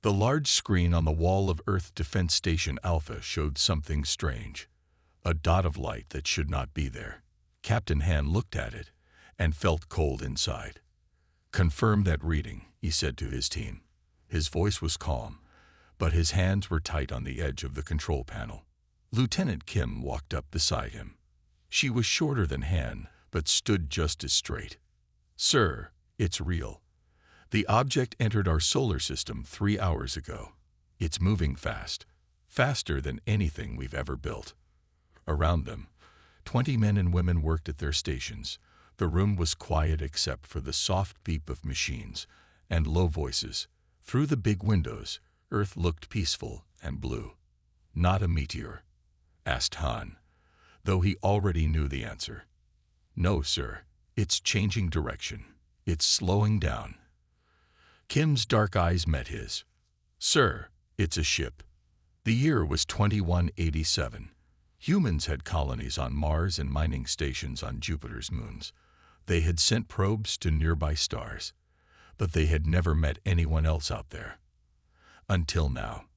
The large screen on the wall of Earth Defense Station Alpha showed something strange. A dot of light that should not be there. Captain Han looked at it and felt cold inside. "Confirm that reading," he said to his team. His voice was calm, but his hands were tight on the edge of the control panel. Lieutenant Kim walked up beside him. She was shorter than Han, but stood just as straight. "Sir, it's real. The object entered our solar system 3 hours ago. It's moving fast, faster than anything we've ever built." Around them, 20 men and women worked at their stations. The room was quiet except for the soft beep of machines and low voices. Through the big windows, Earth looked peaceful and blue. "Not a meteor?" asked Han, though he already knew the answer. "No, sir. It's changing direction. It's slowing down." Kim's dark eyes met his. "Sir, it's a ship." The year was 2187. Humans had colonies on Mars and mining stations on Jupiter's moons. They had sent probes to nearby stars, but they had never met anyone else out there. Until now.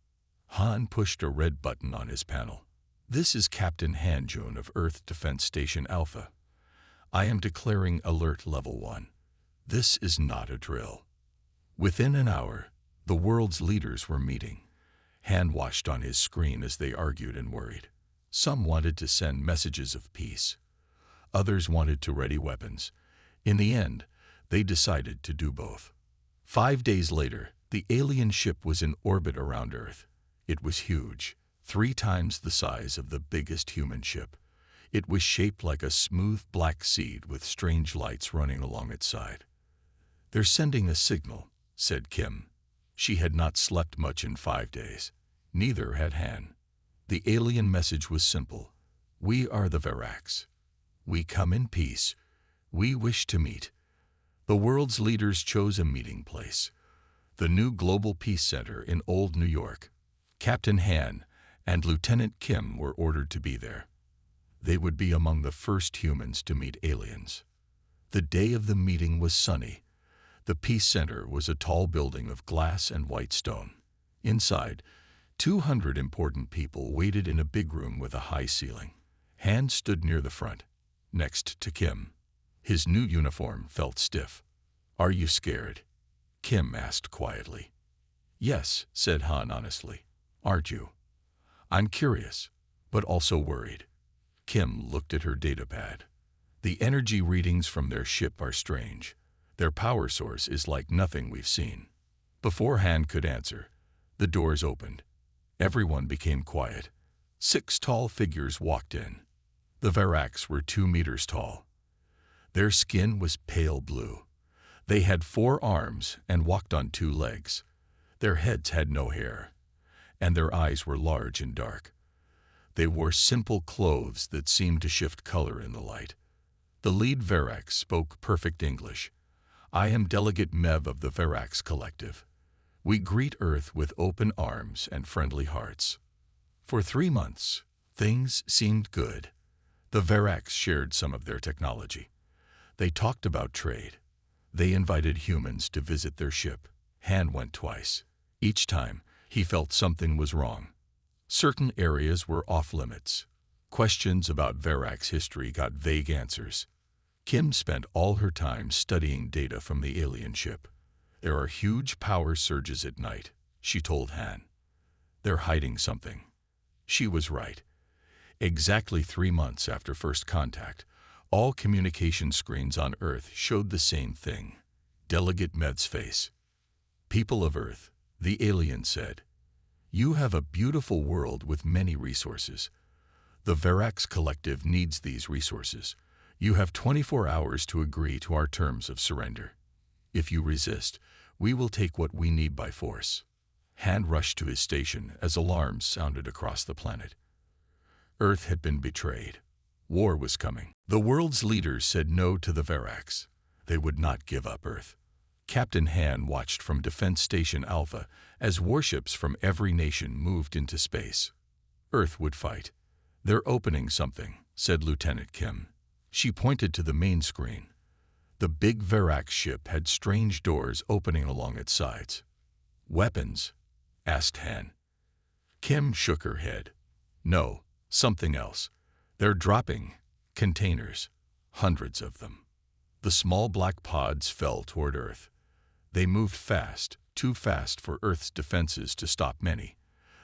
Han pushed a red button on his panel. "This is Captain Hanjun of Earth Defense Station Alpha. I am declaring Alert Level 1. This is not a drill." Within an hour, the world's leaders were meeting. Han watched on his screen as they argued and worried. Some wanted to send messages of peace. Others wanted to ready weapons. In the end, they decided to do both. 5 days later, the alien ship was in orbit around Earth. It was huge, 3 times the size of the biggest human ship. It was shaped like a smooth black seed with strange lights running along its side. "They're sending a signal," said Kim. She had not slept much in 5 days. Neither had Han. The alien message was simple. "We are the Verax. We come in peace. We wish to meet." The world's leaders chose a meeting place. The new Global Peace Center in Old New York. Captain Han and Lieutenant Kim were ordered to be there. They would be among the first humans to meet aliens. The day of the meeting was sunny. The Peace Center was a tall building of glass and white stone. Inside, 200 important people waited in a big room with a high ceiling. Han stood near the front, next to Kim. His new uniform felt stiff. "Are you scared?" Kim asked quietly. "Yes," said Han honestly. "Aren't you?" "I'm curious, but also worried." Kim looked at her datapad. "The energy readings from their ship are strange. Their power source is like nothing we've seen." Before Han could answer, the doors opened. Everyone became quiet. 6 tall figures walked in. The Verax were 2 meters tall. Their skin was pale blue. They had 4 arms and walked on 2 legs. Their heads had no hair, and their eyes were large and dark. They wore simple clothes that seemed to shift color in the light. The lead Verax spoke perfect English. "I am Delegate Mev of the Verax Collective. We greet Earth with open arms and friendly hearts." For 3 months, things seemed good. The Verax shared some of their technology. They talked about trade. They invited humans to visit their ship. Han went twice. Each time, he felt something was wrong. Certain areas were off limits. Questions about Verax history got vague answers. Kim spent all her time studying data from the alien ship. "There are huge power surges at night," she told Han. "They're hiding something." She was right. Exactly 3 months after first contact, all communication screens on Earth showed the same thing. Delegate Med's face. "People of Earth," the alien said, "you have a beautiful world with many resources. The Verax Collective needs these resources. You have 24 hours to agree to our terms of surrender. If you resist, we will take what we need by force." Han rushed to his station as alarms sounded across the planet. Earth had been betrayed. War was coming. The world's leaders said no to the Verax. They would not give up Earth. Captain Han watched from Defense Station Alpha as warships from every nation moved into space. Earth would fight. "They're opening something," said Lieutenant Kim. She pointed to the main screen. The big Verax ship had strange doors opening along its sides. "Weapons," asked Han. Kim shook her head. No, something else. They're dropping containers, hundreds of them. The small black pods fell toward Earth. They moved fast, too fast for Earth's defenses to stop many.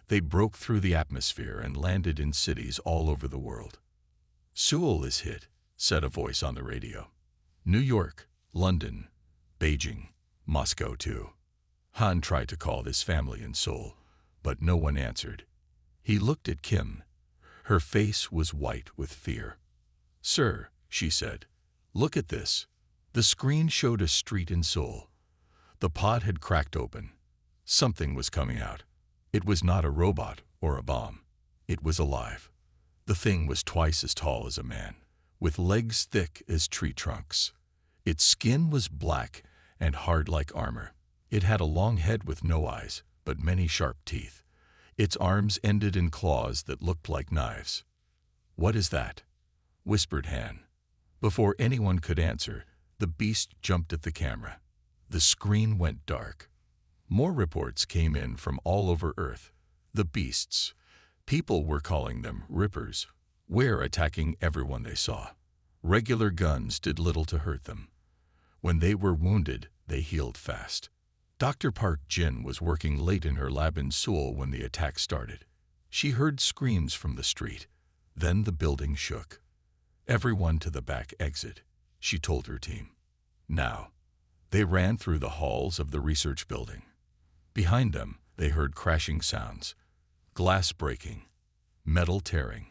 They broke through the atmosphere and landed in cities all over the world. Seoul is hit, said a voice on the radio. New York, London, Beijing, Moscow too. Han tried to call his family in Seoul, but no one answered. He looked at Kim. Her face was white with fear. Sir, she said, look at this. The screen showed a street in Seoul. The pod had cracked open. Something was coming out. It was not a robot or a bomb. It was alive. The thing was twice as tall as a man, with legs thick as tree trunks. Its skin was black and hard like armor. It had a long head with no eyes, but many sharp teeth. Its arms ended in claws that looked like knives. What is that? Whispered Han. Before anyone could answer, the beast jumped at the camera. The screen went dark. More reports came in from all over Earth. The beasts. People were calling them rippers. Were attacking everyone they saw. Regular guns did little to hurt them. When they were wounded, they healed fast. Dr. Park Jin was working late in her lab in Seoul when the attack started. She heard screams from the street. Then the building shook. Everyone to the back exit, she told her team. Now, they ran through the halls of the research building. Behind them, they heard crashing sounds, glass breaking, metal tearing.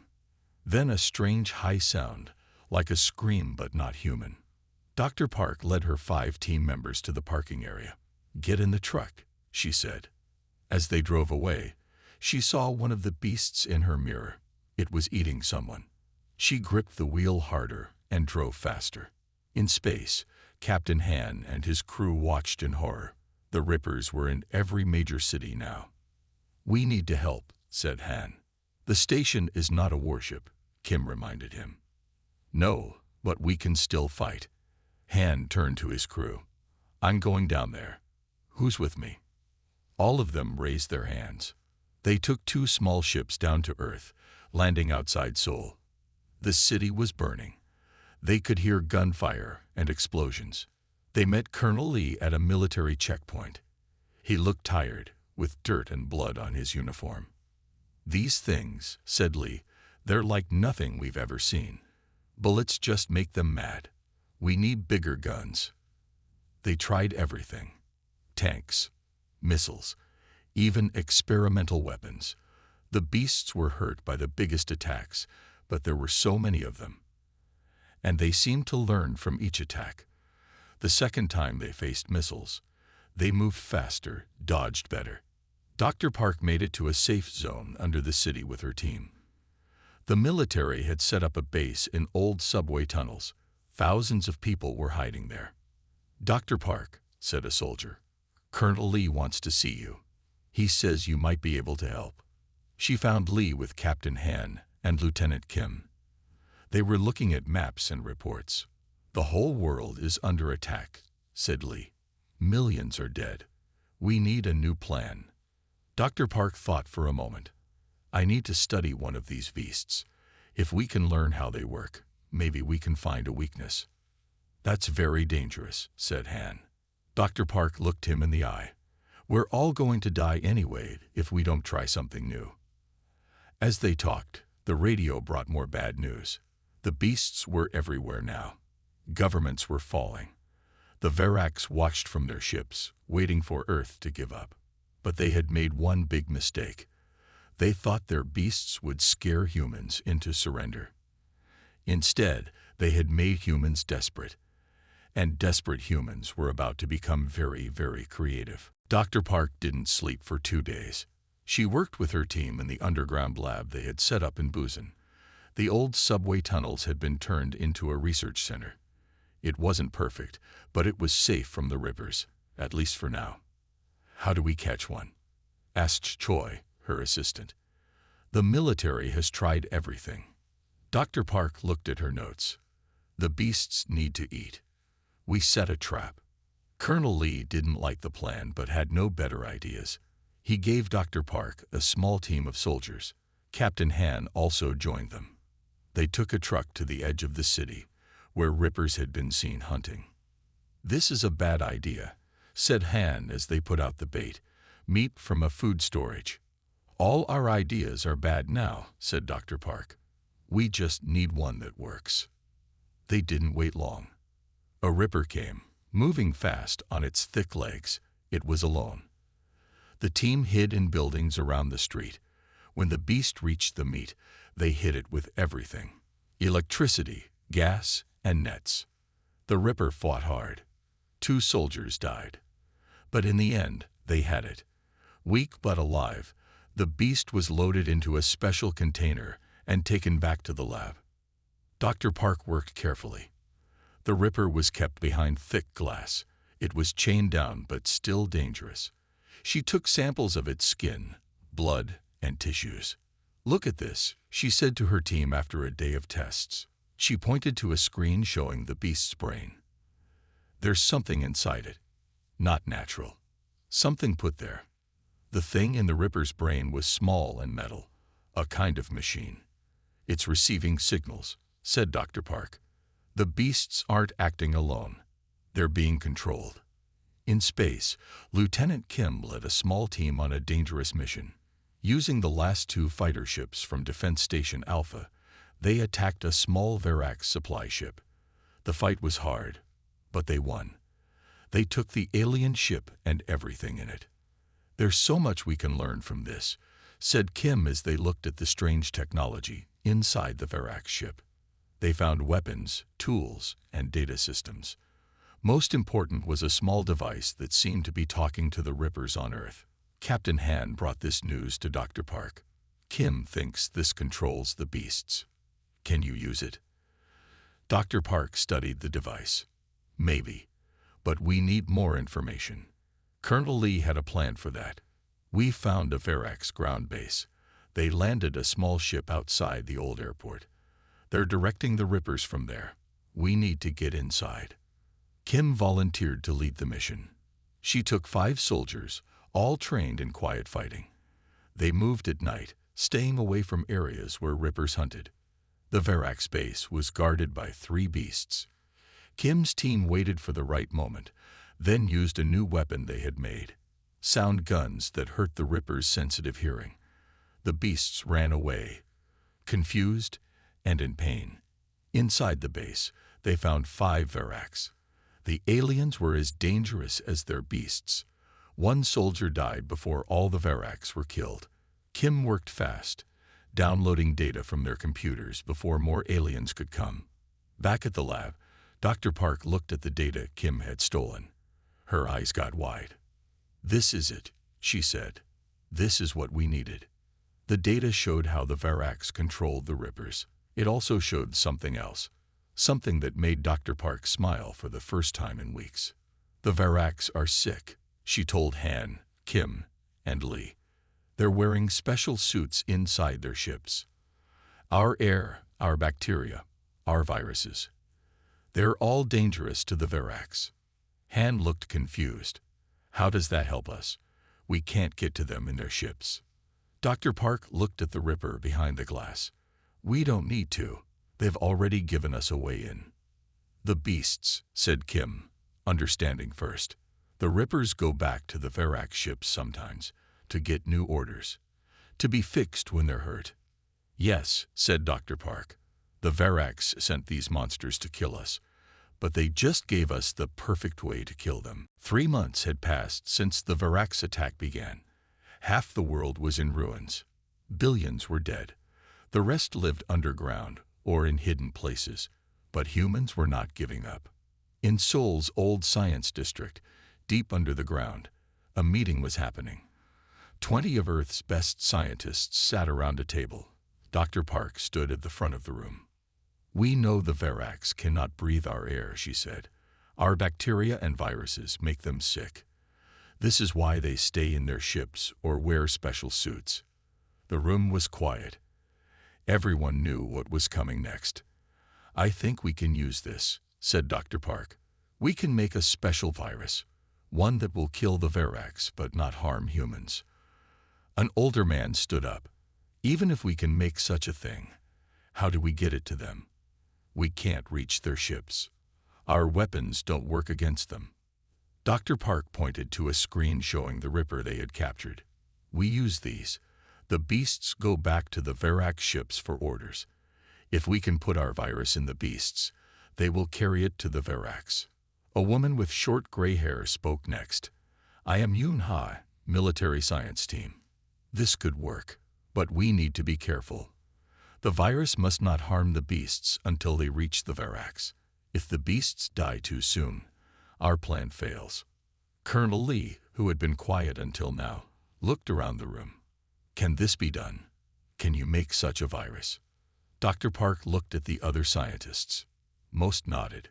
Then a strange high sound, like a scream but not human. Dr. Park led her 5 team members to the parking area. Get in the truck, she said. As they drove away, she saw one of the beasts in her mirror. It was eating someone. She gripped the wheel harder and drove faster. In space, Captain Han and his crew watched in horror. The Rippers were in every major city now. We need to help, said Han. The station is not a warship, Kim reminded him. No, but we can still fight. Han turned to his crew. I'm going down there. Who's with me? All of them raised their hands. They took 2 small ships down to Earth, landing outside Seoul. The city was burning. They could hear gunfire and explosions. They met Colonel Lee at a military checkpoint. He looked tired, with dirt and blood on his uniform. These things, said Lee, they're like nothing we've ever seen. Bullets just make them mad. We need bigger guns. They tried everything. Tanks, missiles, even experimental weapons. The beasts were hurt by the biggest attacks, but there were so many of them. And they seemed to learn from each attack. The second time they faced missiles, they moved faster, dodged better. Dr. Park made it to a safe zone under the city with her team. The military had set up a base in old subway tunnels. Thousands of people were hiding there. Dr. Park, said a soldier, Colonel Lee wants to see you. He says you might be able to help. She found Lee with Captain Han and Lieutenant Kim. They were looking at maps and reports. The whole world is under attack, said Lee. Millions are dead. We need a new plan. Dr. Park thought for a moment. I need to study one of these beasts. If we can learn how they work, maybe we can find a weakness. That's very dangerous, said Han. Dr. Park looked him in the eye. We're all going to die anyway if we don't try something new. As they talked, the radio brought more bad news. The beasts were everywhere now. Governments were falling. The Varaks watched from their ships, waiting for Earth to give up. But they had made one big mistake. They thought their beasts would scare humans into surrender. Instead, they had made humans desperate. And desperate humans were about to become very, very creative. Dr. Park didn't sleep for 2 days. She worked with her team in the underground lab they had set up in Busan. The old subway tunnels had been turned into a research center. It wasn't perfect, but it was safe from the Rippers, at least for now. How do we catch one? Asked Choi, her assistant. The military has tried everything. Dr. Park looked at her notes. The beasts need to eat. We set a trap. Colonel Lee didn't like the plan but had no better ideas. He gave Dr. Park a small team of soldiers. Captain Han also joined them. They took a truck to the edge of the city, where rippers had been seen hunting. "This is a bad idea," said Han as they put out the bait, meat from a food storage. "All our ideas are bad now," said Dr. Park. "We just need one that works." They didn't wait long. A ripper came, moving fast on its thick legs. It was alone. The team hid in buildings around the street. When the beast reached the meat, they hit it with everything: electricity, gas, and nets. The ripper fought hard. 2 soldiers died. But in the end, they had it. Weak but alive, the beast was loaded into a special container and taken back to the lab. Dr. Park worked carefully. The ripper was kept behind thick glass. It was chained down but still dangerous. She took samples of its skin, blood, and tissues. "Look at this," she said to her team after a day of tests. She pointed to a screen showing the beast's brain. "There's something inside it. Not natural. Something put there." The thing in the ripper's brain was small and metal, a kind of machine. "It's receiving signals," said Dr. Park. "The beasts aren't acting alone. They're being controlled." In space, Lieutenant Kim led a small team on a dangerous mission. Using the last 2 fighter ships from Defense Station Alpha, they attacked a small Verax supply ship. The fight was hard, but they won. They took the alien ship and everything in it. "There's so much we can learn from this," said Kim as they looked at the strange technology inside the Verax ship. They found weapons, tools, and data systems. Most important was a small device that seemed to be talking to the rippers on Earth. Captain Han brought this news to Dr. Park. "Kim thinks this controls the beasts. Can you use it?" Dr. Park studied the device. "Maybe, but we need more information." Colonel Lee had a plan for that. "We found a Verax ground base. They landed a small ship outside the old airport. They're directing the rippers from there. We need to get inside." Kim volunteered to lead the mission. She took 5 soldiers, all trained in quiet fighting. They moved at night, staying away from areas where rippers hunted. The Verax base was guarded by 3 beasts. Kim's team waited for the right moment, then used a new weapon they had made: sound guns that hurt the rippers' sensitive hearing. The beasts ran away, confused and in pain. Inside the base, they found 5 Verax. The aliens were as dangerous as their beasts. 1 soldier died before all the Verax were killed. Kim worked fast, downloading data from their computers before more aliens could come. Back at the lab, Dr. Park looked at the data Kim had stolen. Her eyes got wide. "This is it," she said. "This is what we needed." The data showed how the Verax controlled the rippers. It also showed something else, something that made Dr. Park smile for the first time in weeks. "The Verax are sick," she told Han, Kim, and Lee. "They're wearing special suits inside their ships. Our air, our bacteria, our viruses. They're all dangerous to the Verax." Han looked confused. "How does that help us? We can't get to them in their ships." Dr. Park looked at the ripper behind the glass. "We don't need to. They've already given us a way in." "The beasts," said Kim, understanding first. "The rippers go back to the Verax ships sometimes to get new orders, to be fixed when they're hurt." "Yes," said Dr. Park. "The Verax sent these monsters to kill us, but they just gave us the perfect way to kill them." 3 months had passed since the Verax attack began. Half the world was in ruins. Billions were dead. The rest lived underground or in hidden places, but humans were not giving up. In Seoul's old science district, deep under the ground, a meeting was happening. 20 of Earth's best scientists sat around a table. Dr. Park stood at the front of the room. "We know the Verax cannot breathe our air," she said. "Our bacteria and viruses make them sick. This is why they stay in their ships or wear special suits." The room was quiet. Everyone knew what was coming next. "I think we can use this," said Dr. Park. "We can make a special virus, one that will kill the Verax but not harm humans. An older man stood up. Even if we can make such a thing, how do we get it to them? We can't reach their ships. Our weapons don't work against them. Dr. Park pointed to a screen showing the Ripper they had captured. We use these. The beasts go back to the Verax ships for orders. If we can put our virus in the beasts, they will carry it to the Verax. A woman with short gray hair spoke next. I am Yoon Ha, military science team. This could work, but we need to be careful. The virus must not harm the beasts until they reach the Verax. If the beasts die too soon, our plan fails. Colonel Lee, who had been quiet until now, looked around the room. Can this be done? Can you make such a virus? Dr. Park looked at the other scientists. Most nodded.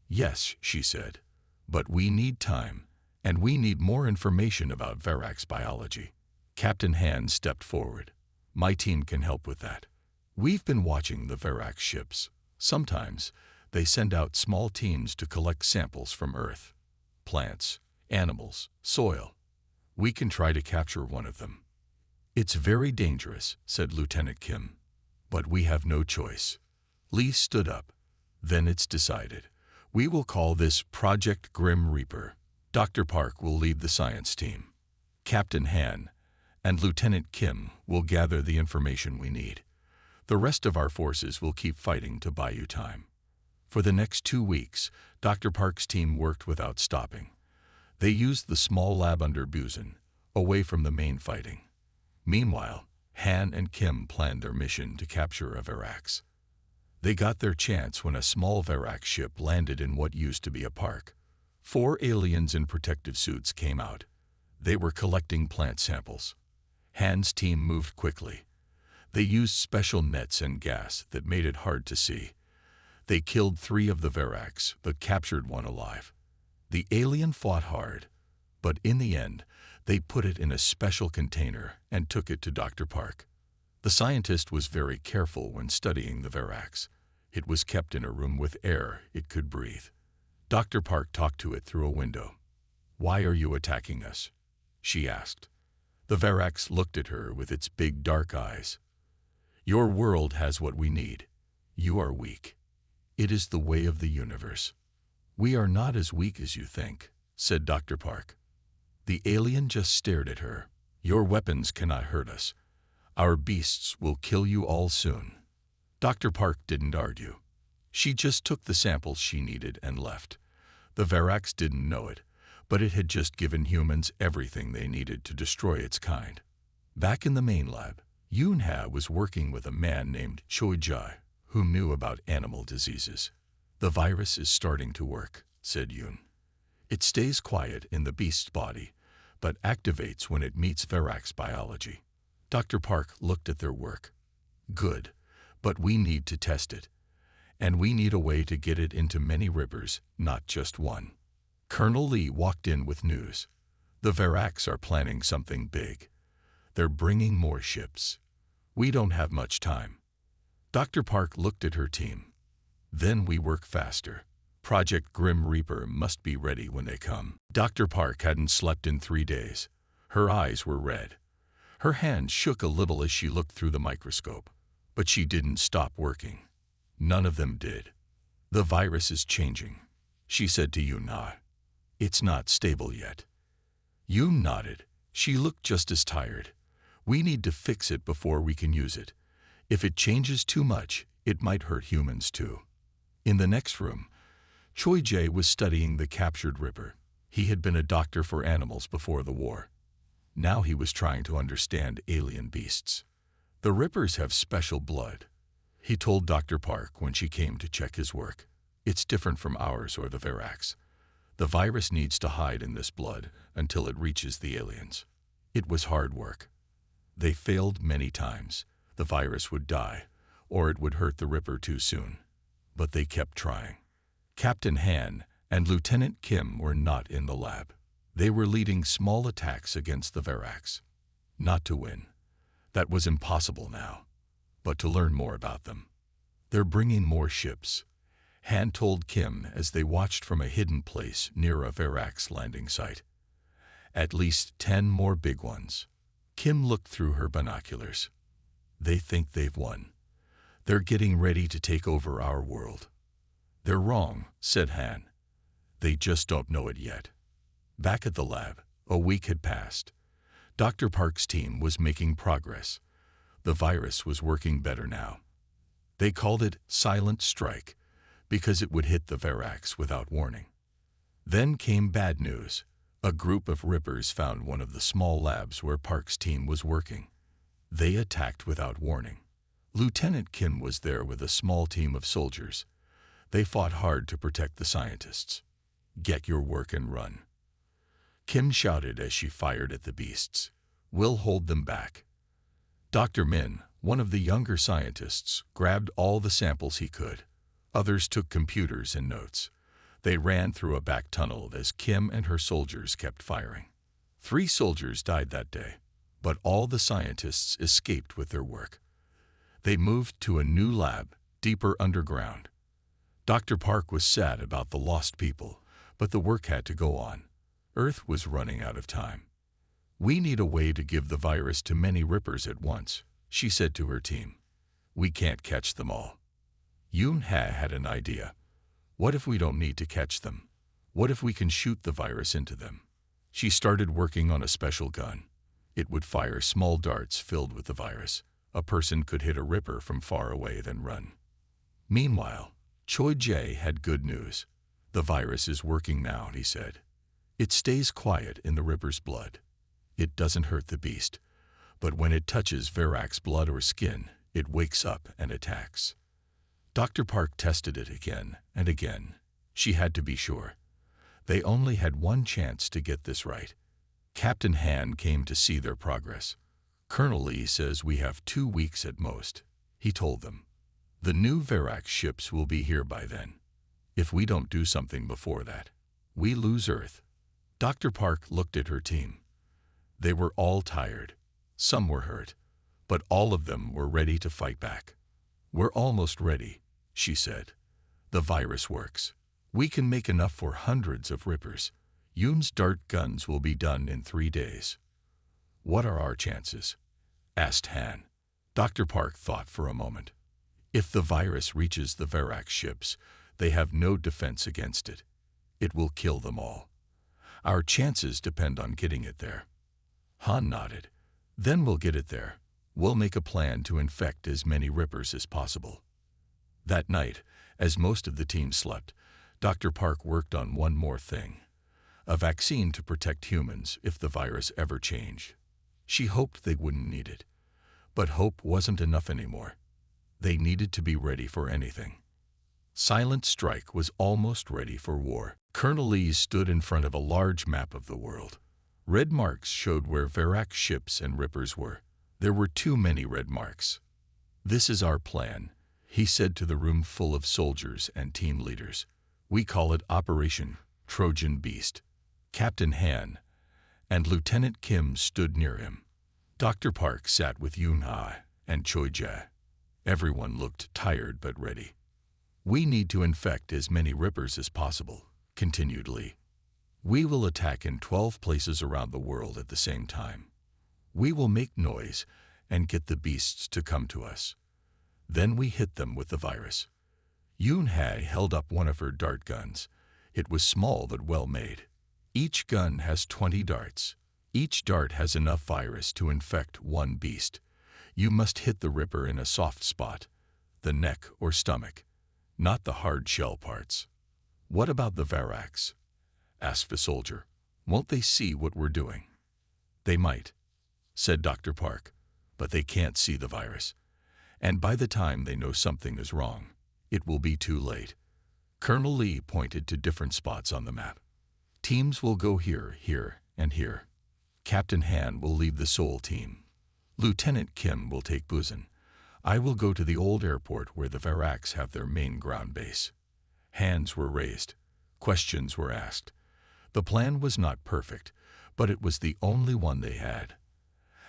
Yes, she said. But we need time, and we need more information about Verax biology. Captain Han stepped forward. My team can help with that. We've been watching the Verax ships. Sometimes they send out small teams to collect samples from Earth. Plants, animals, soil. We can try to capture one of them. It's very dangerous, said Lieutenant Kim. But we have no choice. Lee stood up. Then it's decided. We will call this Project Grim Reaper. Dr. Park will lead the science team. Captain Han and Lieutenant Kim will gather the information we need. The rest of our forces will keep fighting to buy you time. For the next 2 weeks, Dr. Park's team worked without stopping. They used the small lab under Busan, away from the main fighting. Meanwhile, Han and Kim planned their mission to capture a Verax. They got their chance when a small Verax ship landed in what used to be a park. 4 aliens in protective suits came out. They were collecting plant samples. Han's team moved quickly. They used special nets and gas that made it hard to see. They killed 3 of the Verax, but captured 1 alive. The alien fought hard, but in the end, they put it in a special container and took it to Dr. Park. The scientist was very careful when studying the Verax. It was kept in a room with air it could breathe. Dr. Park talked to it through a window. Why are you attacking us? She asked. The Verax looked at her with its big dark eyes. Your world has what we need. You are weak. It is the way of the universe. We are not as weak as you think, said Dr. Park. The alien just stared at her. Your weapons cannot hurt us. Our beasts will kill you all soon. Dr. Park didn't argue. She just took the samples she needed and left. The Verax didn't know it, but it had just given humans everything they needed to destroy its kind. Back in the main lab, Yoon Ha was working with a man named Choi Jae, who knew about animal diseases. The virus is starting to work, said Yoon. It stays quiet in the beast's body, but activates when it meets Verax biology. Dr. Park looked at their work. Good, but we need to test it. And we need a way to get it into many rivers, not just one. Colonel Lee walked in with news. The Verax are planning something big. They're bringing more ships. We don't have much time. Dr. Park looked at her team. Then we work faster. Project Grim Reaper must be ready when they come. Dr. Park hadn't slept in 3 days. Her eyes were red. Her hands shook a little as she looked through the microscope. But she didn't stop working. None of them did. The virus is changing, she said to Yoon Ha. It's not stable yet. Yoon nodded. She looked just as tired. We need to fix it before we can use it. If it changes too much, it might hurt humans too. In the next room, Choi Jae was studying the captured Ripper. He had been a doctor for animals before the war. Now he was trying to understand alien beasts. The Rippers have special blood, he told Dr. Park when she came to check his work. It's different from ours or the Verax. The virus needs to hide in this blood until it reaches the aliens. It was hard work. They failed many times. The virus would die, or it would hurt the Ripper too soon. But they kept trying. Captain Han and Lieutenant Kim were not in the lab. They were leading small attacks against the Verax. Not to win. That was impossible now. But to learn more about them. They're bringing more ships, Han told Kim as they watched from a hidden place near a Verax landing site. At least 10 more big ones. Kim looked through her binoculars. They think they've won. They're getting ready to take over our world. They're wrong, said Han. They just don't know it yet. Back at the lab, a week had passed. Dr. Park's team was making progress. The virus was working better now. They called it Silent Strike because it would hit the Verax without warning. Then came bad news. A group of Rippers found one of the small labs where Park's team was working. They attacked without warning. Lieutenant Kim was there with a small team of soldiers. They fought hard to protect the scientists. Get your work and run. Kim shouted as she fired at the beasts. We'll hold them back. Dr. Min, one of the younger scientists, grabbed all the samples he could. Others took computers and notes. They ran through a back tunnel as Kim and her soldiers kept firing. 3 soldiers died that day, but all the scientists escaped with their work. They moved to a new lab, deeper underground. Dr. Park was sad about the lost people, but the work had to go on. Earth was running out of time. We need a way to give the virus to many Rippers at once, she said to her team. We can't catch them all. Yoon-ha had an idea. What if we don't need to catch them? What if we can shoot the virus into them? She started working on a special gun. It would fire small darts filled with the virus. A person could hit a Ripper from far away then run. Meanwhile, Choi Jae had good news. The virus is working now, he said. It stays quiet in the Ripper's blood. It doesn't hurt the beast, but when it touches Verax's blood or skin, it wakes up and attacks. Dr. Park tested it again and again. She had to be sure. They only had one chance to get this right. Captain Han came to see their progress. Colonel Lee says we have 2 weeks at most, he told them. The new Verax ships will be here by then. If we don't do something before that, we lose Earth. Dr. Park looked at her team. They were all tired. Some were hurt, but all of them were ready to fight back. We're almost ready, she said. The virus works. We can make enough for hundreds of Rippers. Yoon's dart guns will be done in 3 days. What are our chances? Asked Han. Dr. Park thought for a moment. If the virus reaches the Verax ships, they have no defense against it. It will kill them all. Our chances depend on getting it there. Han nodded. Then we'll get it there. We'll make a plan to infect as many Rippers as possible. That night, as most of the team slept, Dr. Park worked on one more thing. A vaccine to protect humans if the virus ever changed. She hoped they wouldn't need it. But hope wasn't enough anymore. They needed to be ready for anything. Silent Strike was almost ready for war. Colonel Lee stood in front of a large map of the world. Red marks showed where Verax ships and Rippers were. There were too many red marks. This is our plan, he said to the room full of soldiers and team leaders. We call it Operation Trojan Beast. Captain Han and Lieutenant Kim stood near him. Dr. Park sat with Yoon-ha and Choi Jae. Everyone looked tired but ready. We need to infect as many Rippers as possible, continued Lee. We will attack in 12 places around the world at the same time. We will make noise and get the beasts to come to us. Then we hit them with the virus. Yoon-ha held up one of her dart guns. It was small but well made. Each gun has 20 darts. Each dart has enough virus to infect one beast. You must hit the Ripper in a soft spot, the neck or stomach, not the hard shell parts. What about the Verax? Asked a soldier. Won't they see what we're doing? They might, said Dr. Park, but they can't see the virus. And by the time they know something is wrong, it will be too late. Colonel Lee pointed to different spots on the map. Teams will go here, here, and here. Captain Han will lead the Seoul team. Lieutenant Kim will take Busan. I will go to the old airport where the Verax have their main ground base. Hands were raised. Questions were asked. The plan was not perfect, but it was the only one they had.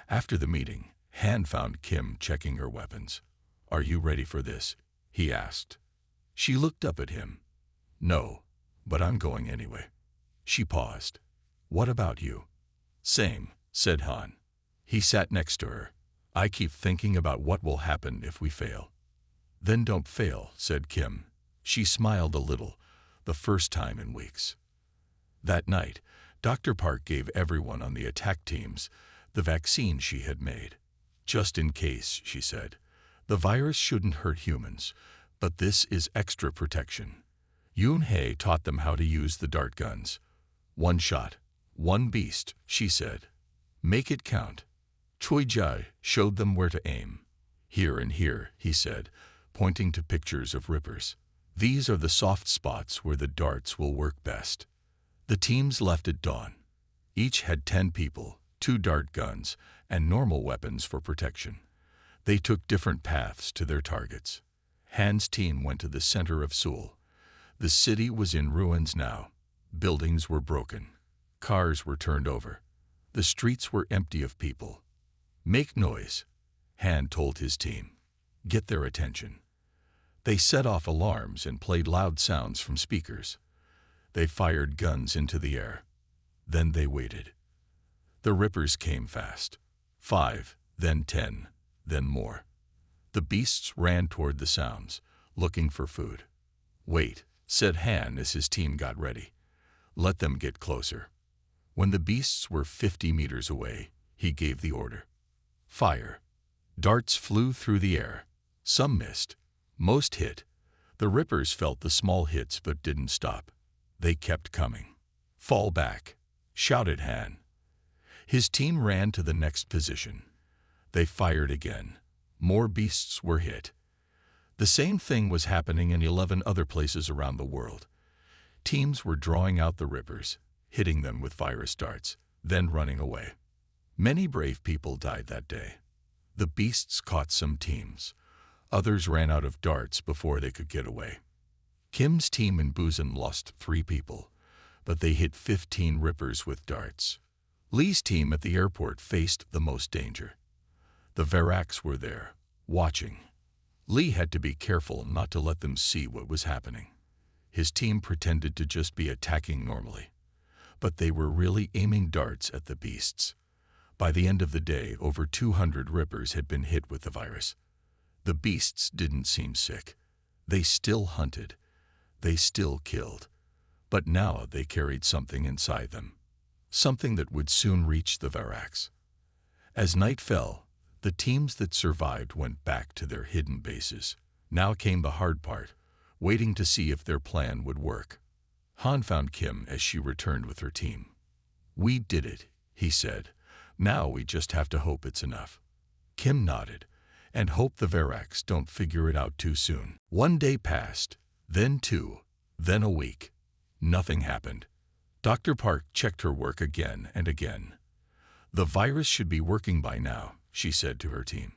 After the meeting, Han found Kim checking her weapons. Are you ready for this? He asked. She looked up at him. No, but I'm going anyway. She paused. What about you? Same, said Han. He sat next to her. I keep thinking about what will happen if we fail. Then don't fail, said Kim. She smiled a little, the first time in weeks. That night, Dr. Park gave everyone on the attack teams the vaccine she had made. Just in case, she said. The virus shouldn't hurt humans, but this is extra protection. Yoon-hae taught them how to use the dart guns. One shot, one beast, she said. Make it count. Choi-jae showed them where to aim. Here and here, he said, pointing to pictures of rippers. These are the soft spots where the darts will work best. The teams left at dawn. Each had 10 people, 2 dart guns, and normal weapons for protection. They took different paths to their targets. Han's team went to the center of Seoul. The city was in ruins now. Buildings were broken. Cars were turned over. The streets were empty of people. Make noise, Han told his team. Get their attention. They set off alarms and played loud sounds from speakers. They fired guns into the air. Then they waited. The rippers came fast. 5, then 10, then more. The beasts ran toward the sounds, looking for food. Wait, said Han as his team got ready. Let them get closer. When the beasts were 50 meters away, he gave the order. Fire. Darts flew through the air. Some missed. Most hit. The rippers felt the small hits but didn't stop. They kept coming. Fall back, shouted Han. His team ran to the next position. They fired again. More beasts were hit. The same thing was happening in 11 other places around the world. Teams were drawing out the rippers, hitting them with virus darts, then running away. Many brave people died that day. The beasts caught some teams. Others ran out of darts before they could get away. Kim's team in Busan lost 3 people, but they hit 15 rippers with darts. Lee's team at the airport faced the most danger. The Varaks were there, watching. Lee had to be careful not to let them see what was happening. His team pretended to just be attacking normally, but they were really aiming darts at the beasts. By the end of the day, over 200 rippers had been hit with the virus. The beasts didn't seem sick. They still hunted. They still killed. But now they carried something inside them. Something that would soon reach the Varaks. As night fell, the teams that survived went back to their hidden bases. Now came the hard part, waiting to see if their plan would work. Han found Kim as she returned with her team. We did it, he said. Now we just have to hope it's enough. Kim nodded, and hoped the Varaks don't figure it out too soon. 1 day passed, then 2, then a week. Nothing happened. Dr. Park checked her work again and again. The virus should be working by now, she said to her team.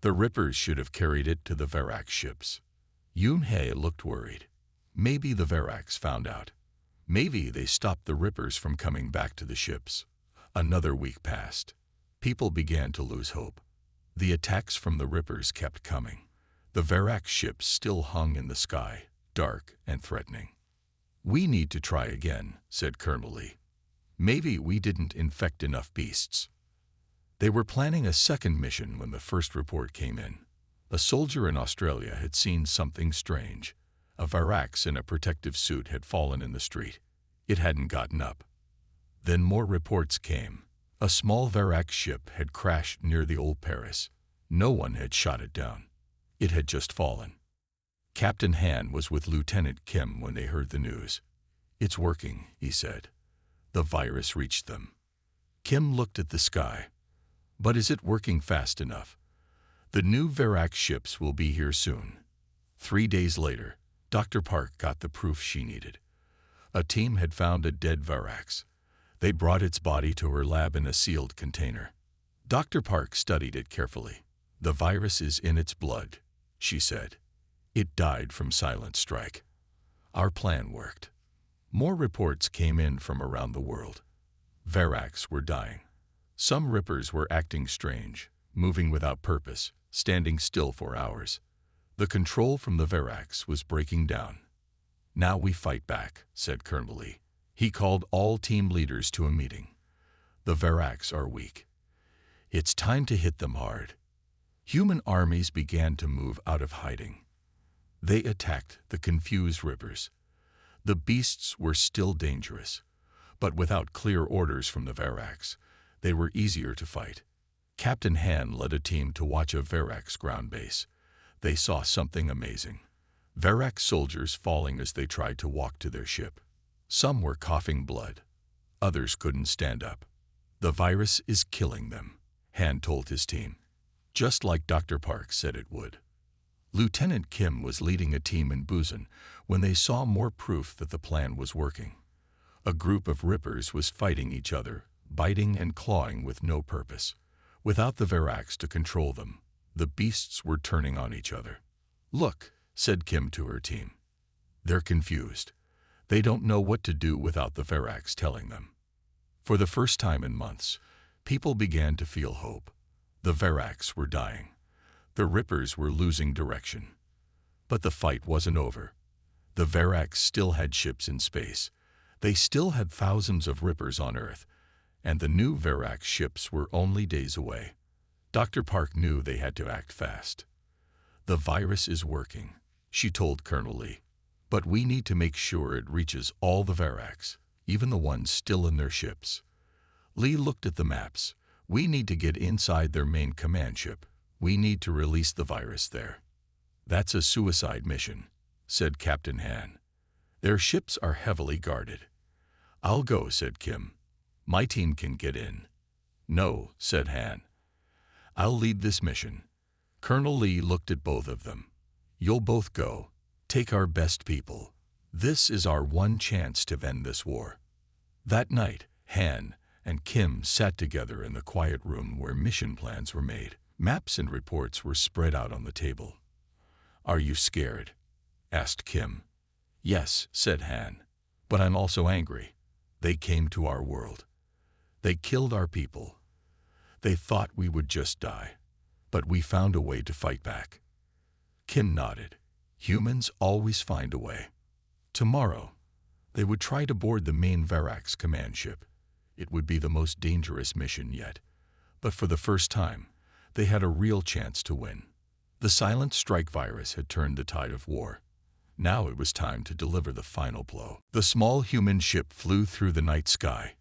The rippers should have carried it to the Varak ships. Yoon-hae looked worried. Maybe the Varaks found out. Maybe they stopped the rippers from coming back to the ships. Another week passed. People began to lose hope. The attacks from the rippers kept coming. The Varak ships still hung in the sky, dark and threatening. We need to try again, said Colonel Lee. Maybe we didn't infect enough beasts. They were planning a second mission when the first report came in. A soldier in Australia had seen something strange. A Varaks in a protective suit had fallen in the street. It hadn't gotten up. Then more reports came. A small Varak ship had crashed near the old Paris. No one had shot it down. It had just fallen. Captain Han was with Lieutenant Kim when they heard the news. It's working, he said. The virus reached them. Kim looked at the sky. But is it working fast enough? The new Varak ships will be here soon. 3 days later, Dr. Park got the proof she needed. A team had found a dead Varaks. They brought its body to her lab in a sealed container. Dr. Park studied it carefully. The virus is in its blood, she said. It died from silent strike. Our plan worked. More reports came in from around the world. Varaks were dying. Some rippers were acting strange, moving without purpose, standing still for hours. The control from the Varaks was breaking down. Now we fight back, said Colonel Lee. He called all team leaders to a meeting. The Varaks are weak. It's time to hit them hard. Human armies began to move out of hiding. They attacked the confused Rippers. The beasts were still dangerous, but without clear orders from the Verax, they were easier to fight. Captain Han led a team to watch a Verax ground base. They saw something amazing. Verax soldiers falling as they tried to walk to their ship. Some were coughing blood. Others couldn't stand up. The virus is killing them, Han told his team, just like Dr. Park said it would. Lieutenant Kim was leading a team in Busan when they saw more proof that the plan was working. A group of Rippers was fighting each other, biting and clawing with no purpose. Without the Verax to control them, the beasts were turning on each other. "Look," said Kim to her team. "They're confused. They don't know what to do without the Verax telling them." For the first time in months, people began to feel hope. The Verax were dying. The Rippers were losing direction. But the fight wasn't over. The Verax still had ships in space. They still had thousands of Rippers on Earth, and the new Verax ships were only days away. Dr. Park knew they had to act fast. "The virus is working," she told Colonel Lee. "But we need to make sure it reaches all the Verax, even the ones still in their ships." Lee looked at the maps. "We need to get inside their main command ship. We need to release the virus there." "That's a suicide mission," said Captain Han. "Their ships are heavily guarded." "I'll go," said Kim. "My team can get in." "No," said Han. "I'll lead this mission." Colonel Lee looked at both of them. "You'll both go. Take our best people. This is our one chance to end this war." That night, Han and Kim sat together in the quiet room where mission plans were made. Maps and reports were spread out on the table. "Are you scared?" asked Kim. "Yes," said Han. "But I'm also angry. They came to our world. They killed our people. They thought we would just die. But we found a way to fight back." Kim nodded. "Humans always find a way." Tomorrow, they would try to board the main Verax command ship. It would be the most dangerous mission yet. But for the first time, they had a real chance to win. The silent strike virus had turned the tide of war. Now it was time to deliver the final blow. The small human ship flew through the night sky.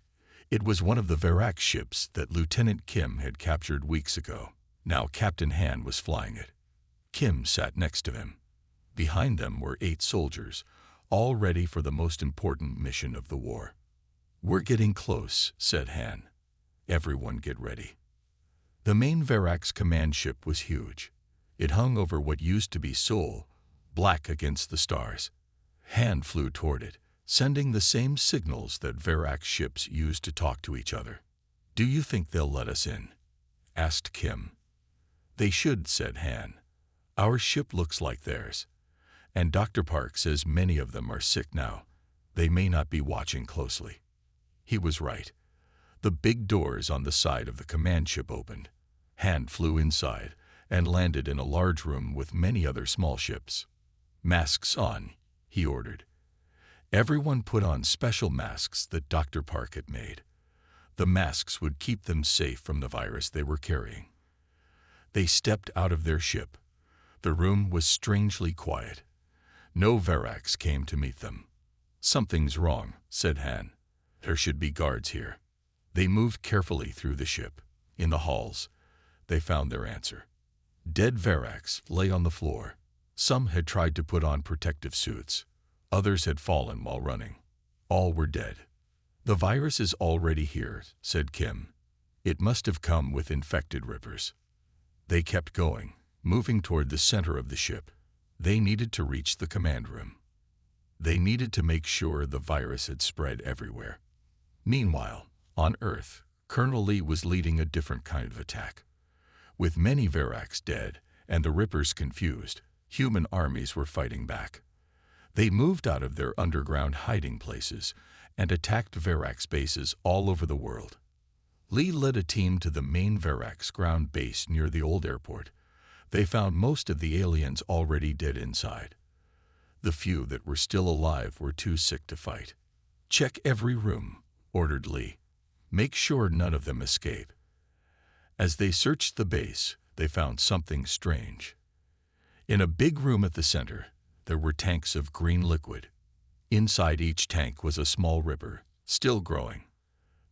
It was one of the Verax ships that Lieutenant Kim had captured weeks ago. Now Captain Han was flying it. Kim sat next to him. Behind them were 8 soldiers, all ready for the most important mission of the war. "We're getting close," said Han. "Everyone get ready." The main Verax command ship was huge. It hung over what used to be Seoul, black against the stars. Han flew toward it, sending the same signals that Verax ships used to talk to each other. "Do you think they'll let us in?" asked Kim. "They should," said Han. "Our ship looks like theirs. And Dr. Park says many of them are sick now. They may not be watching closely." He was right. The big doors on the side of the command ship opened. Han flew inside and landed in a large room with many other small ships. "Masks on," he ordered. Everyone put on special masks that Dr. Park had made. The masks would keep them safe from the virus they were carrying. They stepped out of their ship. The room was strangely quiet. No Verax came to meet them. "Something's wrong," said Han. "There should be guards here." They moved carefully through the ship. In the halls, they found their answer. Dead Verax lay on the floor. Some had tried to put on protective suits. Others had fallen while running. All were dead. "The virus is already here," said Kim. "It must have come with infected Rippers." They kept going, moving toward the center of the ship. They needed to reach the command room. They needed to make sure the virus had spread everywhere. Meanwhile, on Earth, Colonel Lee was leading a different kind of attack. With many Verax dead and the Rippers confused, human armies were fighting back. They moved out of their underground hiding places and attacked Verax bases all over the world. Lee led a team to the main Verax ground base near the old airport. They found most of the aliens already dead inside. The few that were still alive were too sick to fight. "Check every room," ordered Lee. "Make sure none of them escape." As they searched the base, they found something strange. In a big room at the center, there were tanks of green liquid. Inside each tank was a small ripper, still growing.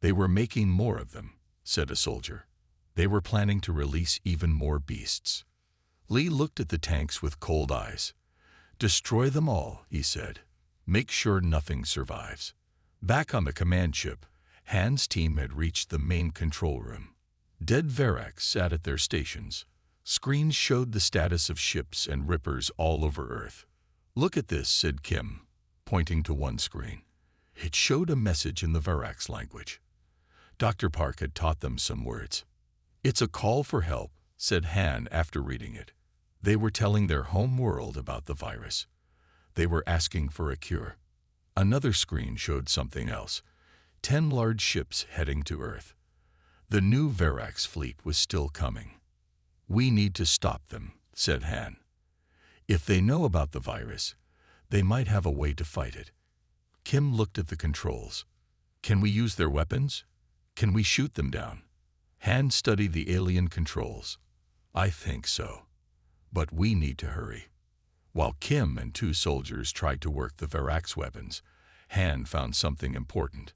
They were making more of them, said a soldier. They were planning to release even more beasts. Lee looked at the tanks with cold eyes. Destroy them all, he said. Make sure nothing survives. Back on the command ship, Han's team had reached the main control room. Dead Verax sat at their stations. Screens showed the status of ships and rippers all over Earth. Look at this, said Kim, pointing to one screen. It showed a message in the Verax language. Dr. Park had taught them some words. It's a call for help, said Han after reading it. They were telling their home world about the virus. They were asking for a cure. Another screen showed something else. 10 large ships heading to Earth. The new Verax fleet was still coming. We need to stop them, said Han. If they know about the virus, they might have a way to fight it. Kim looked at the controls. Can we use their weapons? Can we shoot them down? Han studied the alien controls. I think so. But we need to hurry. While Kim and 2 soldiers tried to work the Verax weapons, Han found something important,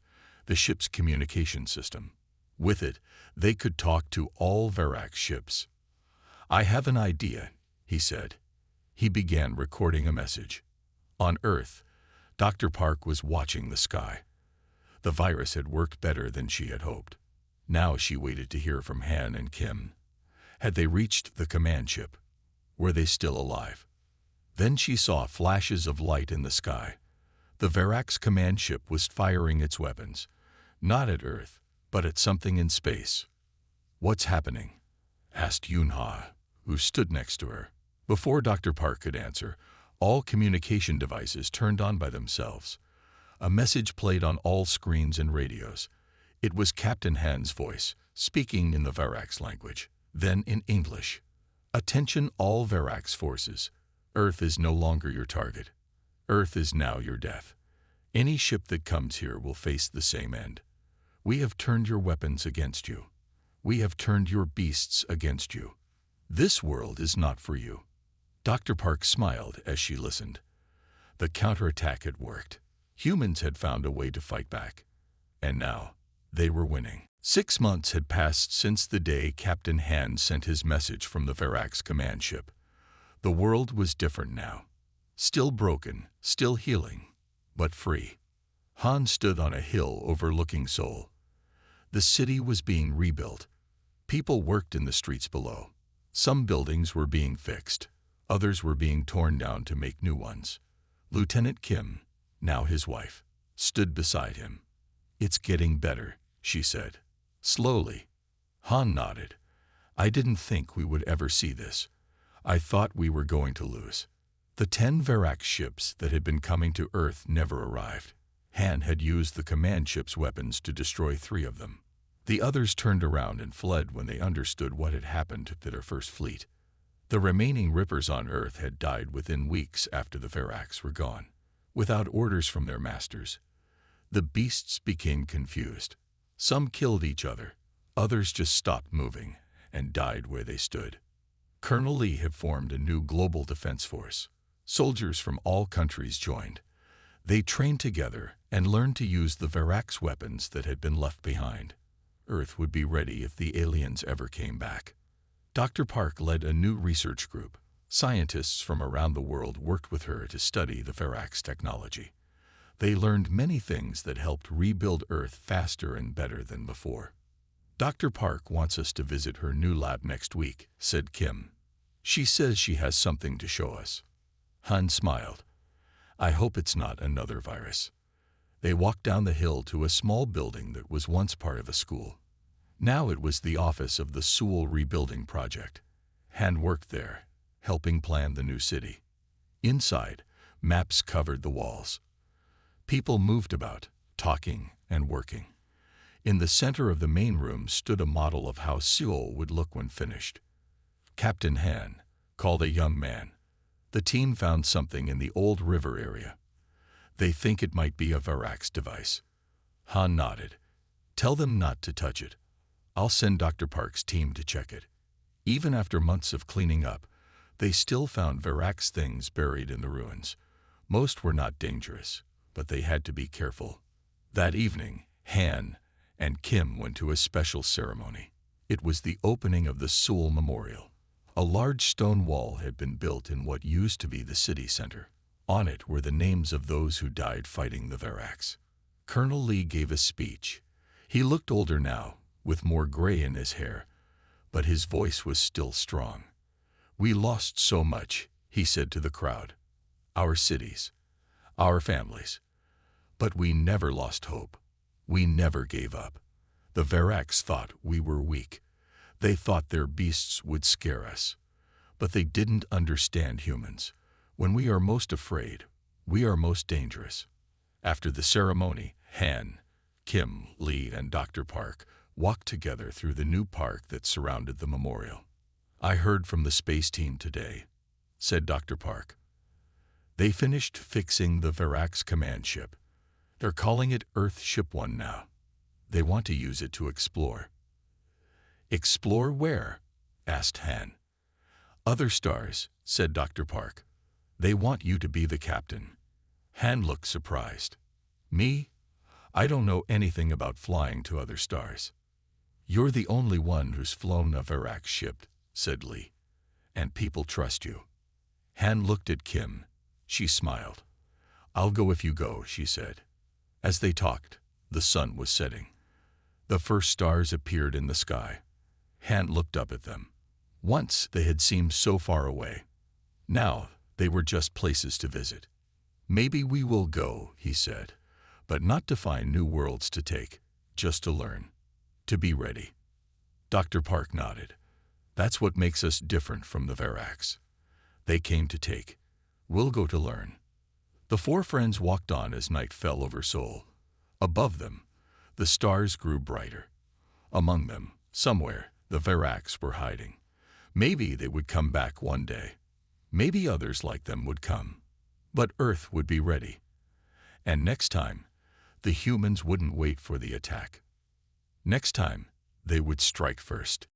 the ship's communication system. With it, they could talk to all Verax ships. I have an idea, he said. He began recording a message. On Earth, Dr. Park was watching the sky. The virus had worked better than she had hoped. Now she waited to hear from Han and Kim. Had they reached the command ship? Were they still alive? Then she saw flashes of light in the sky. The Verax command ship was firing its weapons, not at Earth, but at something in space. What's happening? Asked Yunha, who stood next to her. Before Dr. Park could answer, all communication devices turned on by themselves. A message played on all screens and radios. It was Captain Han's voice, speaking in the Verax language, then in English. Attention all Verax forces. Earth is no longer your target. Earth is now your death. Any ship that comes here will face the same end. We have turned your weapons against you. We have turned your beasts against you. This world is not for you. Dr. Park smiled as she listened. The counterattack had worked. Humans had found a way to fight back. And now, they were winning. 6 months had passed since the day Captain Han sent his message from the Verax command ship. The world was different now. Still broken, still healing, but free. Han stood on a hill overlooking Seoul. The city was being rebuilt. People worked in the streets below. Some buildings were being fixed. Others were being torn down to make new ones. Lieutenant Kim, now his wife, stood beside him. It's getting better, she said. Slowly. Han nodded. I didn't think we would ever see this. I thought we were going to lose. The 10 Verax ships that had been coming to Earth never arrived. Han had used the command ship's weapons to destroy 3 of them. The others turned around and fled when they understood what had happened to their first fleet. The remaining Rippers on Earth had died within weeks after the Verax were gone, without orders from their masters. The beasts became confused. Some killed each other, others just stopped moving and died where they stood. Colonel Lee had formed a new global defense force. Soldiers from all countries joined. They trained together and learned to use the Verax weapons that had been left behind. Earth would be ready if the aliens ever came back. Dr. Park led a new research group. Scientists from around the world worked with her to study the Verax technology. They learned many things that helped rebuild Earth faster and better than before. Dr. Park wants us to visit her new lab next week, said Kim. She says she has something to show us. Han smiled. I hope it's not another virus. They walked down the hill to a small building that was once part of a school. Now it was the office of the Seoul Rebuilding Project. Han worked there, helping plan the new city. Inside, maps covered the walls. People moved about, talking and working. In the center of the main room stood a model of how Seoul would look when finished. Captain Han called a young man. The team found something in the old river area. They think it might be a Verax device. Han nodded. Tell them not to touch it. I'll send Dr. Park's team to check it. Even after months of cleaning up, they still found Verax things buried in the ruins. Most were not dangerous, but they had to be careful. That evening, Han and Kim went to a special ceremony. It was the opening of the Seoul Memorial. A large stone wall had been built in what used to be the city center. On it were the names of those who died fighting the Verax. Colonel Lee gave a speech. He looked older now, with more gray in his hair, but his voice was still strong. "We lost so much," he said to the crowd. "Our cities, our families. But we never lost hope. We never gave up. The Verax thought we were weak. They thought their beasts would scare us. But they didn't understand humans. When we are most afraid, we are most dangerous." After the ceremony, Han, Kim, Lee, and Dr. Park walked together through the new park that surrounded the memorial. "I heard from the space team today," said Dr. Park. "They finished fixing the Verax command ship. They're calling it Earth Ship 1 now. They want to use it to explore." "Explore where?" asked Han. "Other stars," said Dr. Park. "They want you to be the captain." Han looked surprised. "Me? I don't know anything about flying to other stars." "You're the only one who's flown a Verax ship," said Lee. "And people trust you." Han looked at Kim. She smiled. "I'll go if you go," she said. As they talked, the sun was setting. The first stars appeared in the sky. Han looked up at them. Once they had seemed so far away. Now they were just places to visit. "Maybe we will go," he said, "but not to find new worlds to take, just to learn, to be ready." Dr. Park nodded. "That's what makes us different from the Verax. They came to take. We'll go to learn." The four friends walked on as night fell over Seoul. Above them, the stars grew brighter. Among them, somewhere, the Verax were hiding. Maybe they would come back one day. Maybe others like them would come. But Earth would be ready. And next time, the humans wouldn't wait for the attack. Next time, they would strike first.